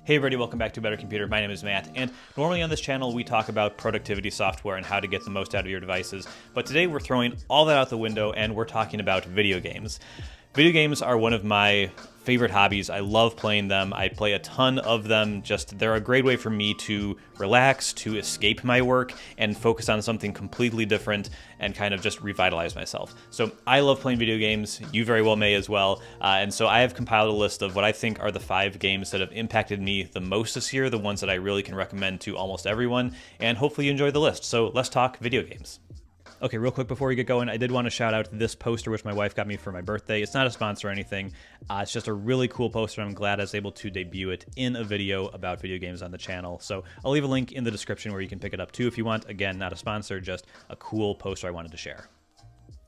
Hey everybody, welcome back to Better Computer. My name is Matt, and normally on this channel we talk about productivity software and how to get the most out of your devices, but today we're throwing all that out the window and we're talking about video games. Video games are one of my favorite hobbies. I love playing them. I play a ton of them. They're a great way for me to relax, to escape my work, and focus on something completely different and kind of just revitalize myself. So I love playing video games. You very well may as well. And so I have compiled a list of what I think are the 5 games that have impacted me the most this year, the ones that I really can recommend to almost everyone, and hopefully you enjoy the list. So let's talk video games. Okay, real quick before we get going, I did want to shout out this poster which my wife got me for my birthday. It's not a sponsor or anything. It's just a really cool poster. I'm glad I was able to debut it in a video about video games on the channel. So I'll leave a link in the description where you can pick it up too if you want. Again, not a sponsor, just a cool poster I wanted to share.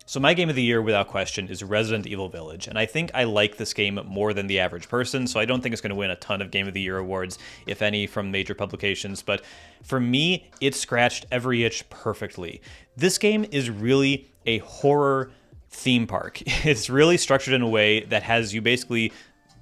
So my game of the year, without question, is Resident Evil Village, and I think I like this game more than the average person, so I don't think it's going to win a ton of Game of the Year awards, if any, from major publications, but for me, it scratched every itch perfectly. This game is really a horror theme park. It's really structured in a way that has you basically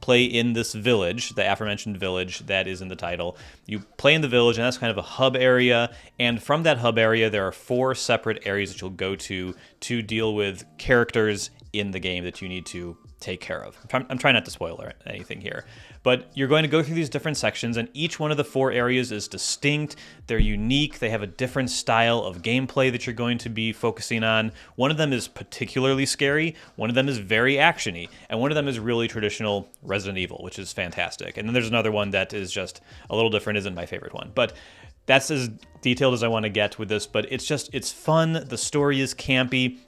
play in this village, the aforementioned village that is in the title. You play in the village, and that's kind of a hub area, and from that hub area, there are 4 separate areas that you'll go to deal with characters in the game that you need to take care of. I'm trying not to spoil anything here, but you're going to go through these different sections, and each one of the 4 areas is distinct. They're unique. They have a different style of gameplay that you're going to be focusing on. One of them is particularly scary, one of them is very actiony, and one of them is really traditional Resident Evil, which is fantastic. And then there's another one that is just a little different, isn't my favorite one. But that's as detailed as I want to get with this, but it's fun. The story is campy.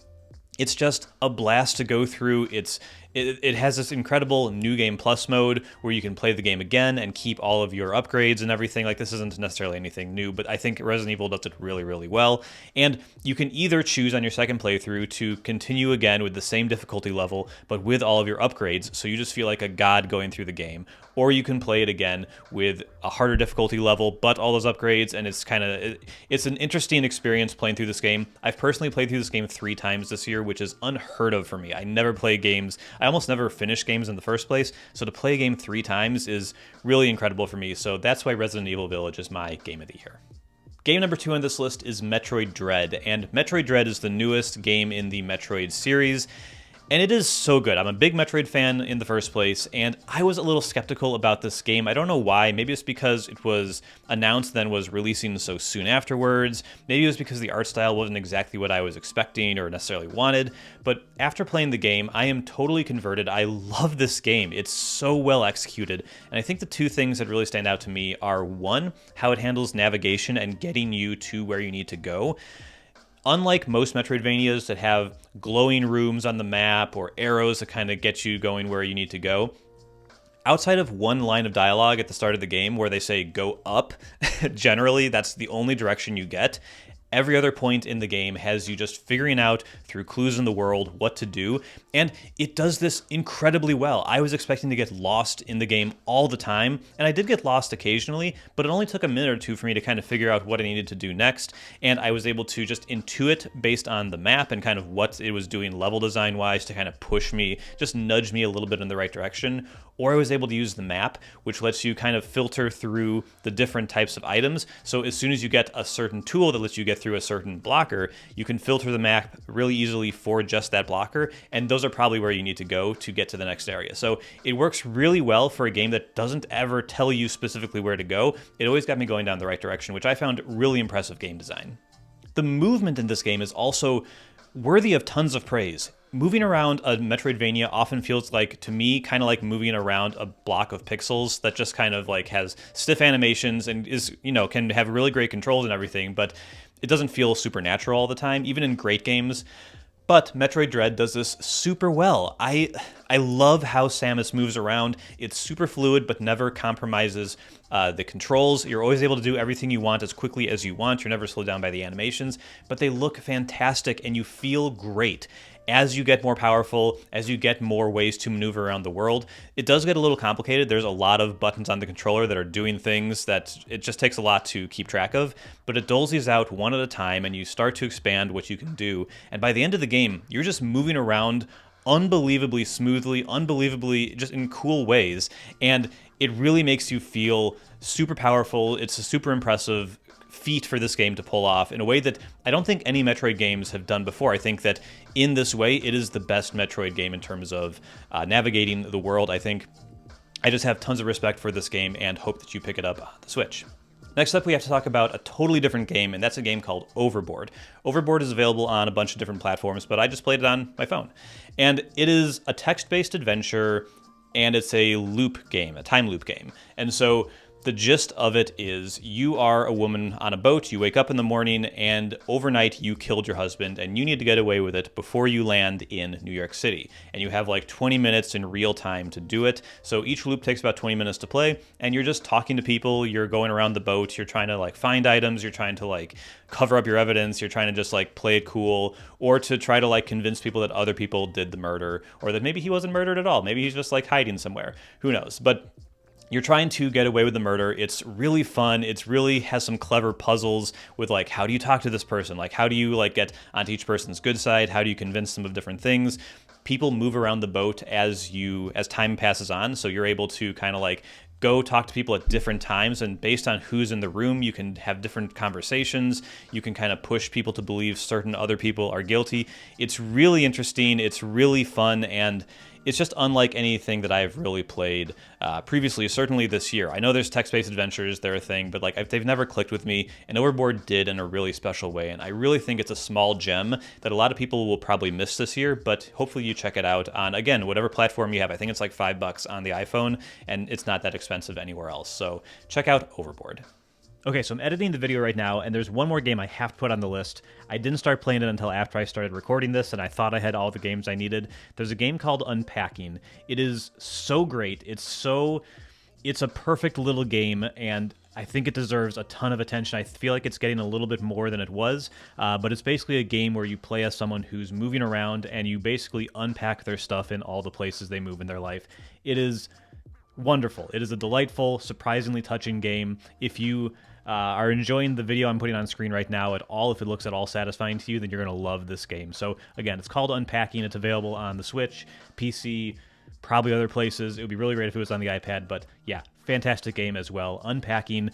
It's just a blast to go through. It has this incredible New Game Plus mode where you can play the game again and keep all of your upgrades and everything. Like, this isn't necessarily anything new, but I think Resident Evil does it really, really well. And you can either choose on your second playthrough to continue again with the same difficulty level, but with all of your upgrades, so you just feel like a god going through the game. Or you can play it again with a harder difficulty level, but all those upgrades, and it's an interesting experience playing through this game. I've personally played through this game 3 times this year, which is unheard of for me. I never play games. I almost never finish games in the first place, so to play a game 3 times is really incredible for me. So that's why Resident Evil Village is my game of the year. Game number 2 on this list is Metroid Dread, and Metroid Dread is the newest game in the Metroid series. And it is so good. I'm a big Metroid fan in the first place, and I was a little skeptical about this game. I don't know why. Maybe it's because it was announced then was releasing so soon afterwards. Maybe it was because the art style wasn't exactly what I was expecting or necessarily wanted. But after playing the game, I am totally converted. I love this game. It's so well executed. And I think the 2 things that really stand out to me are, 1, how it handles navigation and getting you to where you need to go. Unlike most Metroidvanias that have glowing rooms on the map or arrows that kind of get you going where you need to go, outside of one line of dialogue at the start of the game where they say go up, generally that's the only direction you get. Every other point in the game has you just figuring out through clues in the world what to do, and it does this incredibly well. I was expecting to get lost in the game all the time, and I did get lost occasionally, but it only took a minute or 2 for me to kind of figure out what I needed to do next, and I was able to just intuit based on the map and kind of what it was doing level design-wise to kind of push me, just nudge me a little bit in the right direction. Or I was able to use the map, which lets you kind of filter through the different types of items. So as soon as you get a certain tool that lets you get through a certain blocker, you can filter the map really easily for just that blocker, and those are probably where you need to go to get to the next area. So it works really well for a game that doesn't ever tell you specifically where to go. It always got me going down the right direction, which I found really impressive game design. The movement in this game is also worthy of tons of praise. Moving around a Metroidvania often feels like, to me, kind of like moving around a block of pixels that just kind of like has stiff animations and is, can have really great controls and everything, but it doesn't feel supernatural all the time, even in great games. But Metroid Dread does this super well. I love how Samus moves around. It's super fluid, but never compromises the controls. You're always able to do everything you want as quickly as you want. You're never slowed down by the animations, but they look fantastic and you feel great. As you get more powerful, as you get more ways to maneuver around the world, it does get a little complicated. There's a lot of buttons on the controller that are doing things that it just takes a lot to keep track of, but it doles these out one at a time and you start to expand what you can do. And by the end of the game, you're just moving around unbelievably smoothly, unbelievably just in cool ways, and it really makes you feel super powerful. It's a super impressive feat for this game to pull off in a way that I don't think any Metroid games have done before. I think that in this way, it is the best Metroid game in terms of navigating the world. I just have tons of respect for this game and hope that you pick it up on the Switch. Next up, we have to talk about a totally different game, and that's a game called Overboard. Overboard is available on a bunch of different platforms, but I just played it on my phone. And it is a text-based adventure, and it's a loop game, a time loop game. And so the gist of it is you are a woman on a boat, you wake up in the morning, and overnight you killed your husband, and you need to get away with it before you land in New York City. And you have like 20 minutes in real time to do it. So each loop takes about 20 minutes to play, and you're just talking to people, you're going around the boat, you're trying to like find items, you're trying to like cover up your evidence, you're trying to just like play it cool, or to try to like convince people that other people did the murder, or that maybe he wasn't murdered at all, maybe he's just like hiding somewhere, who knows. But you're trying to get away with the murder. It's really fun. It's really has some clever puzzles with like, how do you talk to this person? Like, how do you like get onto each person's good side? How do you convince them of different things? People move around the boat as time passes on. So you're able to kind of like go talk to people at different times, and based on who's in the room, you can have different conversations. You can kind of push people to believe certain other people are guilty. It's really interesting. It's really fun, and it's just unlike anything that I've really played previously, certainly this year. I know there's text-based adventures, they're a thing, but like they've never clicked with me, and Overboard did in a really special way, and I really think it's a small gem that a lot of people will probably miss this year, but hopefully you check it out on, again, whatever platform you have. I think it's like $5 on the iPhone, and it's not that expensive anywhere else, so check out Overboard. Okay, so I'm editing the video right now, and there's one more game I have to put on the list. I didn't start playing it until after I started recording this, and I thought I had all the games I needed. There's a game called Unpacking. It is so great. It's a perfect little game, and I think it deserves a ton of attention. I feel like it's getting a little bit more than it was, but it's basically a game where you play as someone who's moving around, and you basically unpack their stuff in all the places they move in their life. It is wonderful. It is a delightful, surprisingly touching game. If you are enjoying the video I'm putting on screen right now at all, if it looks at all satisfying to you, then you're going to love this game. So again, it's called Unpacking. It's available on the Switch, PC, probably other places. It would be really great if it was on the iPad, but yeah, fantastic game as well. Unpacking,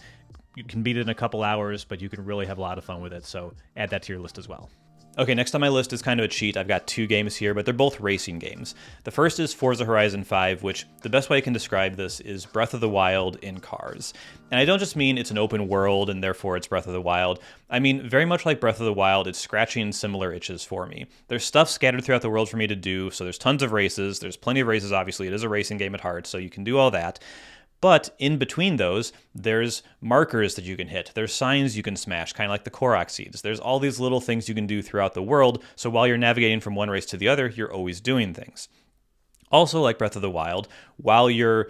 you can beat it in a couple hours, but you can really have a lot of fun with it, so add that to your list as well. Okay, next on my list is kind of a cheat. I've got two games here, but they're both racing games. The first is Forza Horizon 5, which the best way I can describe this is Breath of the Wild in cars. And I don't just mean it's an open world and therefore it's Breath of the Wild. I mean, very much like Breath of the Wild, it's scratching similar itches for me. There's stuff scattered throughout the world for me to do, so there's tons of races. There's plenty of races, obviously. It is a racing game at heart, so you can do all that. But in between those, there's markers that you can hit. There's signs you can smash, kind of like the Korok seeds. There's all these little things you can do throughout the world, so while you're navigating from one race to the other, you're always doing things. Also, like Breath of the Wild, while you're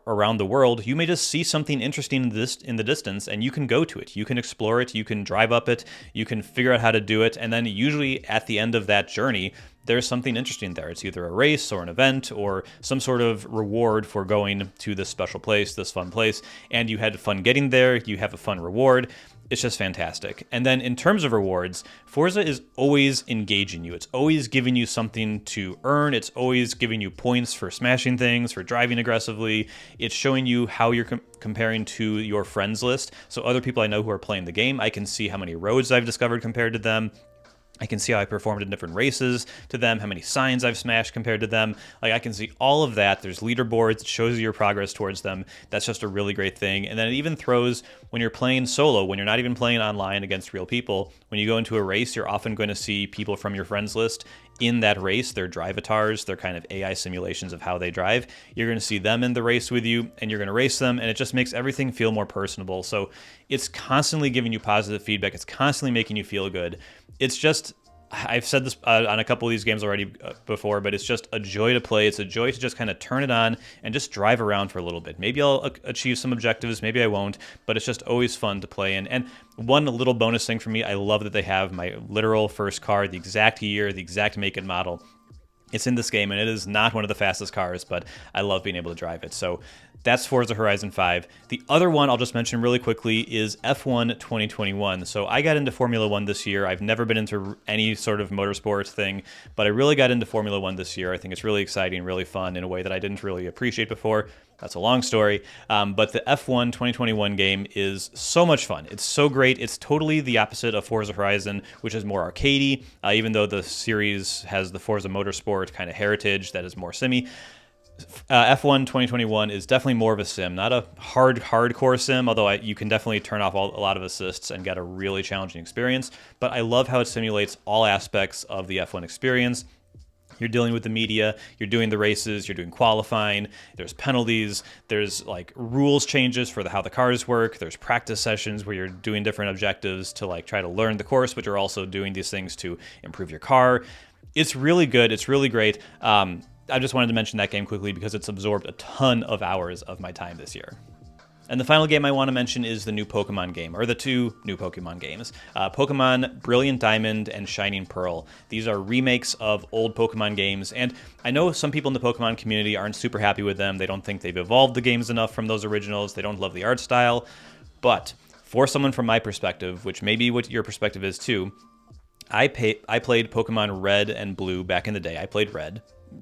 around the world, you may just see something interesting in the distance, and you can go to it. You can explore it, you can drive up it, you can figure out how to do it, and then usually at the end of that journey, there's something interesting there. It's either a race or an event or some sort of reward for going to this special place, this fun place, and you had fun getting there, you have a fun reward. It's just fantastic. And then in terms of rewards, Forza is always engaging you. It's always giving you something to earn. It's always giving you points for smashing things, for driving aggressively. It's showing you how you're comparing to your friends list. So other people I know who are playing the game, I can see how many roads I've discovered compared to them. I can see how I performed in different races to them, how many signs I've smashed compared to them. Like, I can see all of that. There's leaderboards. It shows you your progress towards them. That's just a really great thing. And then it even throws, when you're playing solo, when you're not even playing online against real people, when you go into a race, you're often going to see people from your friends list in that race. They're drivatars. They're kind of AI simulations of how they drive. You're going to see them in the race with you, and you're going to race them, and it just makes everything feel more personable. So it's constantly giving you positive feedback. It's constantly making you feel good. It's just, I've said this on a couple of these games already before, but it's just a joy to play. It's a joy to just kind of turn it on and just drive around for a little bit. Maybe I'll achieve some objectives, maybe I won't, but it's just always fun to play in. And one little bonus thing for me, I love that they have my literal first car, the exact year, the exact make and model. It's in this game, and it is not one of the fastest cars, but I love being able to drive it. So That's Forza Horizon 5. The other one I'll just mention really quickly is F1 2021. So I got into Formula One this year. I've never been into any sort of motorsports thing, but I really got into Formula One this year. I think it's really exciting, really fun in a way that I didn't really appreciate before. That's a long story. But the F1 2021 game is so much fun. It's so great. It's totally the opposite of Forza Horizon, which is more arcadey, even though the series has the Forza Motorsport kind of heritage that is more simmy. F1 2021 is definitely more of a sim, not a hardcore sim, although you can definitely turn off a lot of assists and get a really challenging experience. But I love how it simulates all aspects of the F1 experience. You're dealing with the media, you're doing the races, you're doing qualifying, there's penalties, there's like rules changes for how the cars work, there's practice sessions where you're doing different objectives to like try to learn the course, but you're also doing these things to improve your car. It's really good, it's really great. I just wanted to mention that game quickly because it's absorbed a ton of hours of my time this year. And the final game I want to mention is the new Pokemon game, or the two new Pokemon games. Pokemon Brilliant Diamond and Shining Pearl. These are remakes of old Pokemon games, and I know some people in the Pokemon community aren't super happy with them. They don't think they've evolved the games enough from those originals. They don't love the art style. But for someone from my perspective, which may be what your perspective is too, I played Pokemon Red and Blue back in the day. I played Red.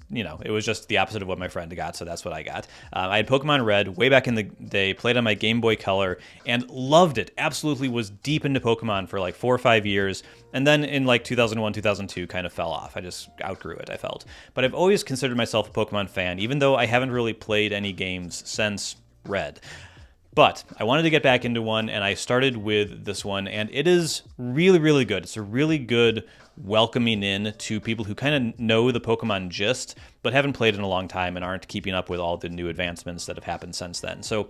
You know, it was just the opposite of what my friend got, so that's what I got. I had Pokemon Red way back in the day, played on my Game Boy Color, and loved it. Absolutely was deep into Pokemon for like 4 or 5 years, and then in like 2001, 2002 kind of fell off. I just outgrew it, I felt. But I've always considered myself a Pokemon fan, even though I haven't really played any games since Red. But I wanted to get back into one, and I started with this one, and it is really, really good. It's a really good welcoming in to people who kind of know the Pokemon gist, but haven't played in a long time and aren't keeping up with all the new advancements that have happened since then. So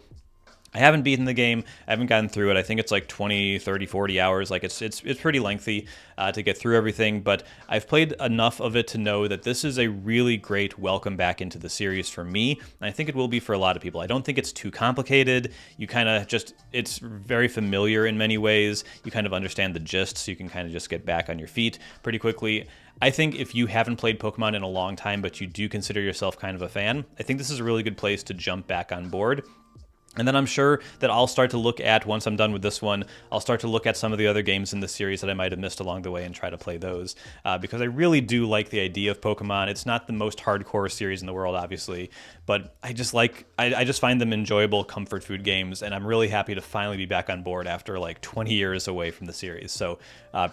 I haven't beaten the game. I haven't gotten through it. I think it's like 20, 30, 40 hours. Like it's pretty lengthy to get through everything, but I've played enough of it to know that this is a really great welcome back into the series for me, and I think it will be for a lot of people. I don't think it's too complicated. You kind of just, it's very familiar in many ways. You kind of understand the gist, so you can kind of just get back on your feet pretty quickly. I think if you haven't played Pokemon in a long time, but you do consider yourself kind of a fan, I think this is a really good place to jump back on board. And then I'm sure that I'll start to look at, once I'm done with this one, I'll start to look at some of the other games in the series that I might have missed along the way and try to play those. Because I really do like the idea of Pokemon. It's not the most hardcore series in the world, obviously, but I just find them enjoyable comfort food games, and I'm really happy to finally be back on board after like 20 years away from the series. So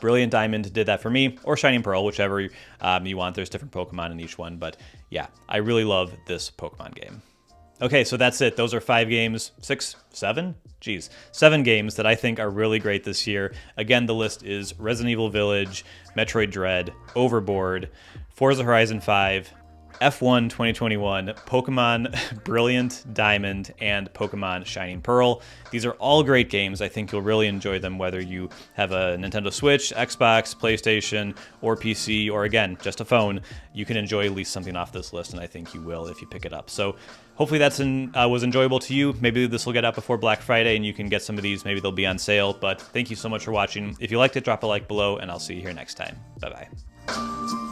Brilliant Diamond did that for me, or Shining Pearl, whichever you want. There's different Pokemon in each one, but yeah, I really love this Pokemon game. Okay, so that's it. Those are 5 games, 6, 7? Geez, 7 games that I think are really great this year. Again, the list is Resident Evil Village, Metroid Dread, Overboard, Forza Horizon 5, F1 2021, Pokemon Brilliant Diamond, and Pokemon Shining Pearl. These are all great games. I think you'll really enjoy them whether you have a Nintendo Switch, Xbox, PlayStation, or PC, or again, just a phone. You can enjoy at least something off this list, and I think you will if you pick it up. So hopefully that was enjoyable to you. Maybe this will get out before Black Friday and you can get some of these. Maybe they'll be on sale, but thank you so much for watching. If you liked it, drop a like below, and I'll see you here next time. Bye-bye.